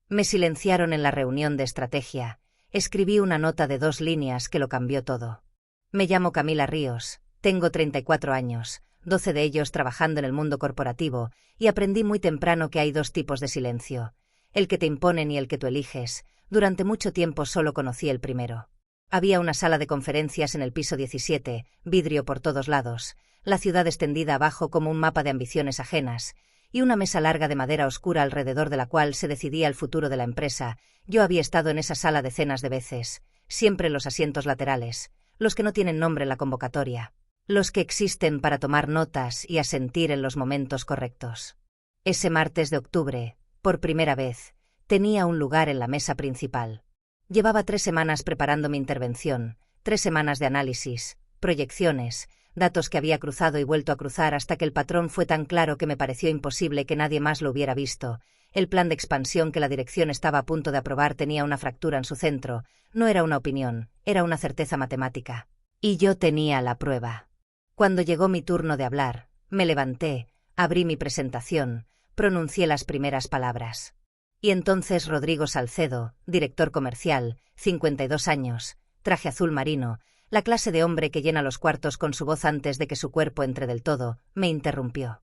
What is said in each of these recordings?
Me silenciaron en la reunión de estrategia. Escribí una nota de 2 líneas que lo cambió todo. Me llamo Camila Ríos, tengo 34 años, 12 de ellos trabajando en el mundo corporativo, y aprendí muy temprano que hay 2 tipos de silencio: el que te imponen y el que tú eliges. Durante mucho tiempo solo conocí el primero. Había una sala de conferencias en el piso 17, vidrio por todos lados, la ciudad extendida abajo como un mapa de ambiciones ajenas, y una mesa larga de madera oscura alrededor de la cual se decidía el futuro de la empresa. Yo había estado en esa sala decenas de veces, siempre en los asientos laterales, los que no tienen nombre en la convocatoria, los que existen para tomar notas y asentir en los momentos correctos. Ese martes de octubre, por primera vez, tenía un lugar en la mesa principal. Llevaba 3 semanas preparando mi intervención, 3 semanas de análisis, proyecciones, datos que había cruzado y vuelto a cruzar hasta que el patrón fue tan claro que me pareció imposible que nadie más lo hubiera visto. El plan de expansión que la dirección estaba a punto de aprobar tenía una fractura en su centro. No era una opinión, era una certeza matemática. Y yo tenía la prueba. Cuando llegó mi turno de hablar, me levanté, abrí mi presentación, pronuncié las primeras palabras. Y entonces Rodrigo Salcedo, director comercial, 52 años, traje azul marino, la clase de hombre que llena los cuartos con su voz antes de que su cuerpo entre del todo, me interrumpió.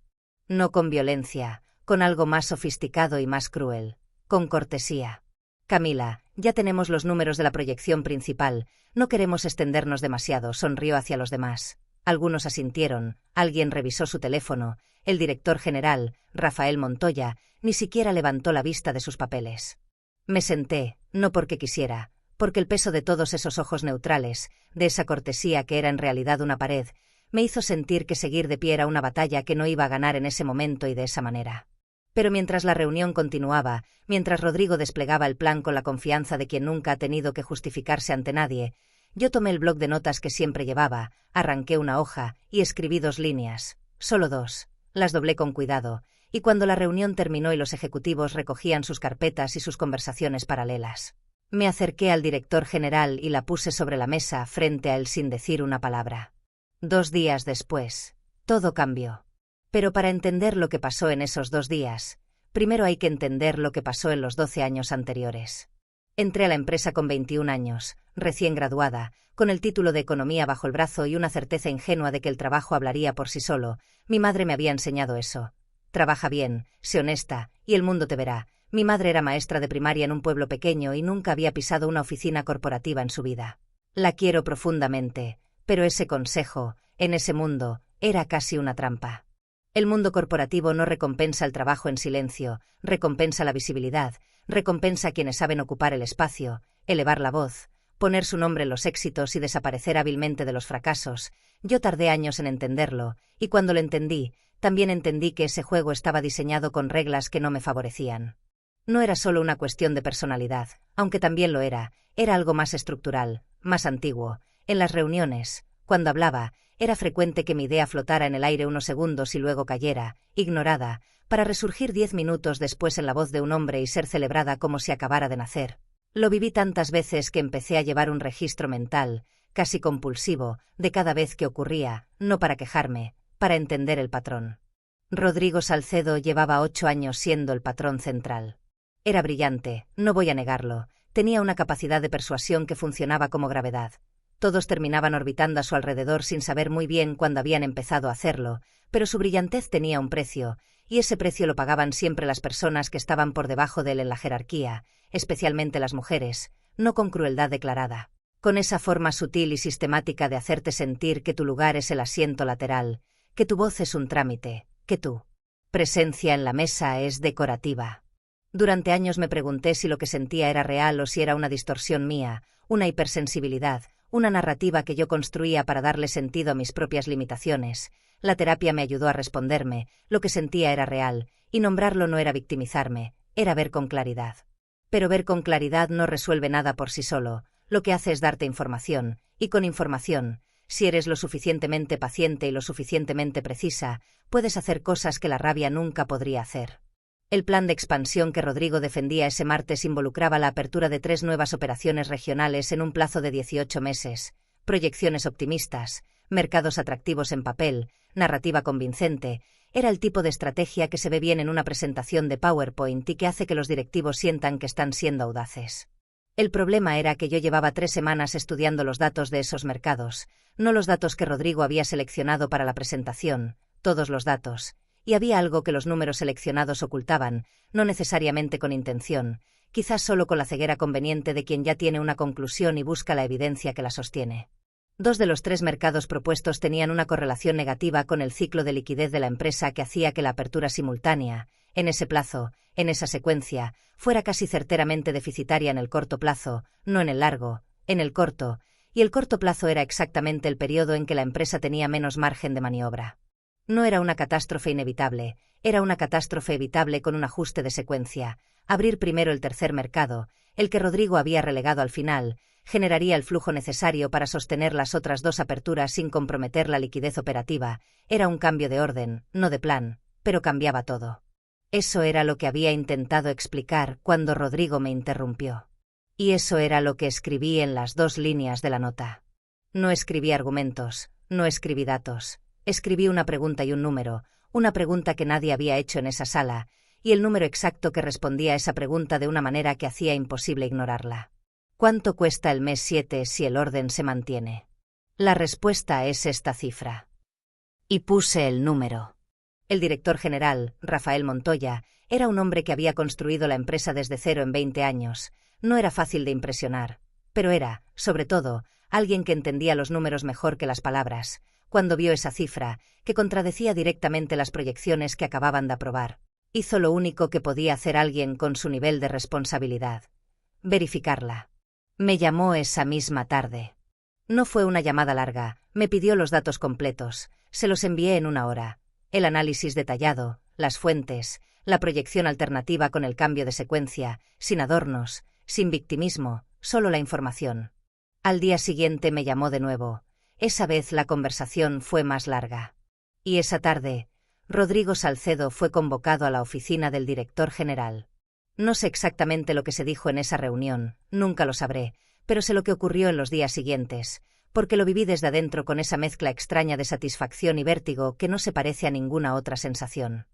No con violencia, con algo más sofisticado y más cruel, con cortesía. Camila, ya tenemos los números de la proyección principal, no queremos extendernos demasiado, sonrió hacia los demás. Algunos asintieron, alguien revisó su teléfono, el director general, Rafael Montoya, ni siquiera levantó la vista de sus papeles. Me senté, no porque quisiera, porque el peso de todos esos ojos neutrales, de esa cortesía que era en realidad una pared, me hizo sentir que seguir de pie era una batalla que no iba a ganar en ese momento y de esa manera. Pero mientras la reunión continuaba, mientras Rodrigo desplegaba el plan con la confianza de quien nunca ha tenido que justificarse ante nadie, yo tomé el bloc de notas que siempre llevaba, arranqué una hoja y escribí 2 líneas, solo 2, las doblé con cuidado, y cuando la reunión terminó y los ejecutivos recogían sus carpetas y sus conversaciones paralelas, me acerqué al director general y la puse sobre la mesa frente a él sin decir una palabra. 2 días después, todo cambió. Pero para entender lo que pasó en esos 2 días, primero hay que entender lo que pasó en los 12 años anteriores. Entré a la empresa con 21 años, recién graduada, con el título de economía bajo el brazo y una certeza ingenua de que el trabajo hablaría por sí solo. Mi madre me había enseñado eso. Trabaja bien, sé honesta, y el mundo te verá. Mi madre era maestra de primaria en un pueblo pequeño y nunca había pisado una oficina corporativa en su vida. La quiero profundamente, pero ese consejo, en ese mundo, era casi una trampa. El mundo corporativo no recompensa el trabajo en silencio, recompensa la visibilidad, recompensa a quienes saben ocupar el espacio, elevar la voz, poner su nombre en los éxitos y desaparecer hábilmente de los fracasos. Yo tardé años en entenderlo, y cuando lo entendí, también entendí que ese juego estaba diseñado con reglas que no me favorecían. No era solo una cuestión de personalidad, aunque también lo era algo más estructural, más antiguo. En las reuniones, cuando hablaba, era frecuente que mi idea flotara en el aire unos segundos y luego cayera, ignorada, para resurgir 10 minutos después en la voz de un hombre y ser celebrada como si acabara de nacer. Lo viví tantas veces que empecé a llevar un registro mental, casi compulsivo, de cada vez que ocurría, no para quejarme, para entender el patrón. Rodrigo Salcedo llevaba 8 años siendo el patrón central. Era brillante, no voy a negarlo, tenía una capacidad de persuasión que funcionaba como gravedad. Todos terminaban orbitando a su alrededor sin saber muy bien cuándo habían empezado a hacerlo, pero su brillantez tenía un precio, y ese precio lo pagaban siempre las personas que estaban por debajo de él en la jerarquía, especialmente las mujeres, no con crueldad declarada, con esa forma sutil y sistemática de hacerte sentir que tu lugar es el asiento lateral, que tu voz es un trámite, que tu presencia en la mesa es decorativa. Durante años me pregunté si lo que sentía era real o si era una distorsión mía, una hipersensibilidad, una narrativa que yo construía para darle sentido a mis propias limitaciones. La terapia me ayudó a responderme, lo que sentía era real, y nombrarlo no era victimizarme, era ver con claridad. Pero ver con claridad no resuelve nada por sí solo, lo que hace es darte información, y con información, si eres lo suficientemente paciente y lo suficientemente precisa, puedes hacer cosas que la rabia nunca podría hacer. El plan de expansión que Rodrigo defendía ese martes involucraba la apertura de 3 nuevas operaciones regionales en un plazo de 18 meses, proyecciones optimistas, mercados atractivos en papel, narrativa convincente. Era el tipo de estrategia que se ve bien en una presentación de PowerPoint y que hace que los directivos sientan que están siendo audaces. El problema era que yo llevaba 3 semanas estudiando los datos de esos mercados, no los datos que Rodrigo había seleccionado para la presentación, todos los datos, y había algo que los números seleccionados ocultaban, no necesariamente con intención, quizás solo con la ceguera conveniente de quien ya tiene una conclusión y busca la evidencia que la sostiene. 2 de los 3 mercados propuestos tenían una correlación negativa con el ciclo de liquidez de la empresa que hacía que la apertura simultánea, en ese plazo, en esa secuencia, fuera casi certeramente deficitaria en el corto plazo, no en el largo, en el corto, y el corto plazo era exactamente el periodo en que la empresa tenía menos margen de maniobra. No era una catástrofe inevitable, era una catástrofe evitable con un ajuste de secuencia. Abrir primero el tercer mercado, el que Rodrigo había relegado al final, generaría el flujo necesario para sostener las otras 2 aperturas sin comprometer la liquidez operativa. Era un cambio de orden, no de plan, pero cambiaba todo. Eso era lo que había intentado explicar cuando Rodrigo me interrumpió. Y eso era lo que escribí en las 2 líneas de la nota. No escribí argumentos, no escribí datos, escribí una pregunta y un número, una pregunta que nadie había hecho en esa sala, y el número exacto que respondía a esa pregunta de una manera que hacía imposible ignorarla. ¿Cuánto cuesta el mes 7 si el orden se mantiene? La respuesta es esta cifra. Y puse el número. El director general, Rafael Montoya, era un hombre que había construido la empresa desde cero en 20 años. No era fácil de impresionar, pero era, sobre todo, alguien que entendía los números mejor que las palabras. Cuando vio esa cifra, que contradecía directamente las proyecciones que acababan de aprobar, hizo lo único que podía hacer alguien con su nivel de responsabilidad: verificarla. Me llamó esa misma tarde. No fue una llamada larga, me pidió los datos completos, se los envié en 1 hora. El análisis detallado, las fuentes, la proyección alternativa con el cambio de secuencia, sin adornos, sin victimismo, solo la información. Al día siguiente me llamó de nuevo. Esa vez la conversación fue más larga. Y esa tarde, Rodrigo Salcedo fue convocado a la oficina del director general. No sé exactamente lo que se dijo en esa reunión, nunca lo sabré, pero sé lo que ocurrió en los días siguientes, porque lo viví desde adentro con esa mezcla extraña de satisfacción y vértigo que no se parece a ninguna otra sensación.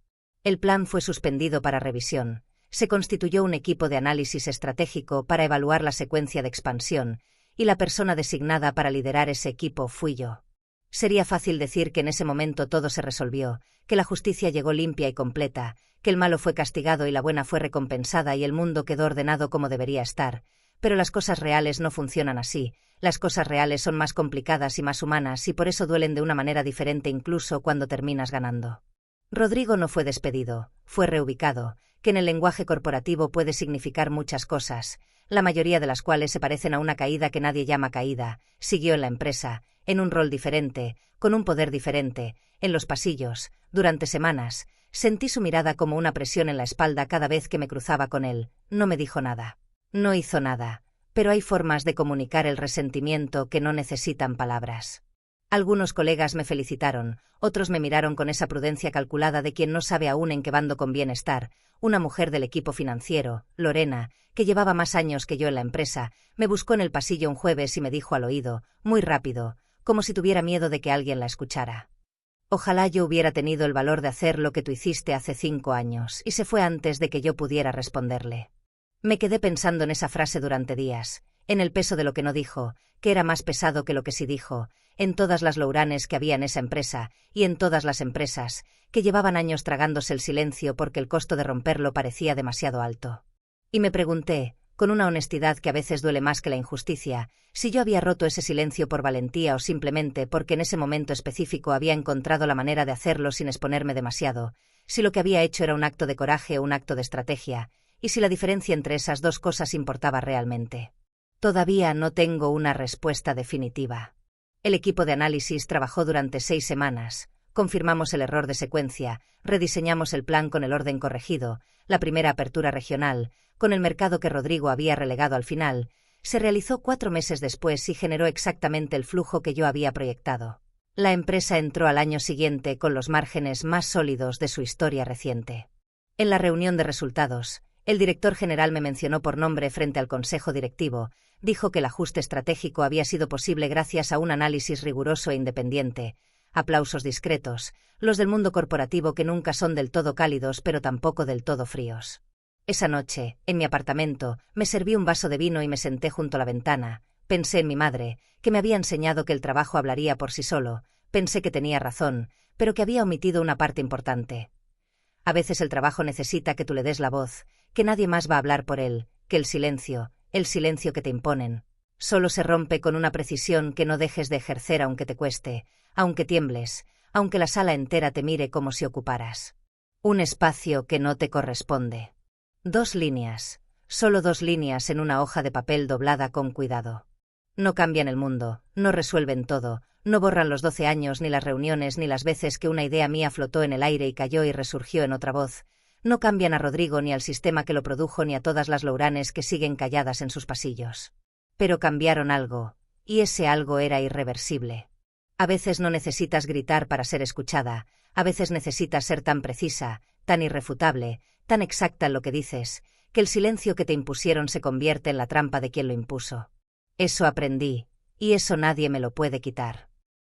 El plan fue suspendido para revisión. Se constituyó un equipo de análisis estratégico para evaluar la secuencia de expansión, y la persona designada para liderar ese equipo fui yo. Sería fácil decir que en ese momento todo se resolvió, que la justicia llegó limpia y completa, que el malo fue castigado y la buena fue recompensada y el mundo quedó ordenado como debería estar, pero las cosas reales no funcionan así. Las cosas reales son más complicadas y más humanas y por eso duelen de una manera diferente incluso cuando terminas ganando. Rodrigo no fue despedido, fue reubicado, que en el lenguaje corporativo puede significar muchas cosas, la mayoría de las cuales se parecen a una caída que nadie llama caída. Siguió en la empresa, en un rol diferente, con un poder diferente, en los pasillos, durante semanas. Sentí su mirada como una presión en la espalda cada vez que me cruzaba con él. No me dijo nada. No hizo nada. Pero hay formas de comunicar el resentimiento que no necesitan palabras. Algunos colegas me felicitaron, otros me miraron con esa prudencia calculada de quien no sabe aún en qué bando conviene estar. Una mujer del equipo financiero, Lorena, que llevaba más años que yo en la empresa, me buscó en el pasillo un jueves y me dijo al oído, muy rápido, como si tuviera miedo de que alguien la escuchara: ojalá yo hubiera tenido el valor de hacer lo que tú hiciste hace 5 años, y se fue antes de que yo pudiera responderle. Me quedé pensando en esa frase durante días, en el peso de lo que no dijo, que era más pesado que lo que sí dijo, en todas las louranes que había en esa empresa, y en todas las empresas, que llevaban años tragándose el silencio porque el costo de romperlo parecía demasiado alto. Y me pregunté, con una honestidad que a veces duele más que la injusticia, si yo había roto ese silencio por valentía o simplemente porque en ese momento específico había encontrado la manera de hacerlo sin exponerme demasiado, si lo que había hecho era un acto de coraje o un acto de estrategia, y si la diferencia entre esas 2 cosas importaba realmente. Todavía no tengo una respuesta definitiva. El equipo de análisis trabajó durante 6 semanas, confirmamos el error de secuencia, rediseñamos el plan con el orden corregido, la primera apertura regional, con el mercado que Rodrigo había relegado al final, se realizó 4 meses después y generó exactamente el flujo que yo había proyectado. La empresa entró al año siguiente con los márgenes más sólidos de su historia reciente. En la reunión de resultados, El director general me mencionó por nombre frente al consejo directivo, dijo que el ajuste estratégico había sido posible gracias a un análisis riguroso e independiente. Aplausos discretos, los del mundo corporativo que nunca son del todo cálidos pero tampoco del todo fríos. Esa noche, en mi apartamento, me serví un vaso de vino y me senté junto a la ventana. Pensé en mi madre, que me había enseñado que el trabajo hablaría por sí solo. Pensé que tenía razón, pero que había omitido una parte importante. A veces el trabajo necesita que tú le des la voz, que nadie más va a hablar por él, que el silencio que te imponen, solo se rompe con una precisión que no dejes de ejercer aunque te cueste, aunque tiembles, aunque la sala entera te mire como si ocuparas un espacio que no te corresponde. 2 líneas, solo 2 líneas en una hoja de papel doblada con cuidado. No cambian el mundo, no resuelven todo, no borran los 12 años ni las reuniones ni las veces que una idea mía flotó en el aire y cayó y resurgió en otra voz. No cambian a Rodrigo ni al sistema que lo produjo ni a todas las Louranes que siguen calladas en sus pasillos. Pero cambiaron algo, y ese algo era irreversible. A veces no necesitas gritar para ser escuchada, a veces necesitas ser tan precisa, tan irrefutable, tan exacta en lo que dices, que el silencio que te impusieron se convierte en la trampa de quien lo impuso. Eso aprendí, y eso nadie me lo puede quitar.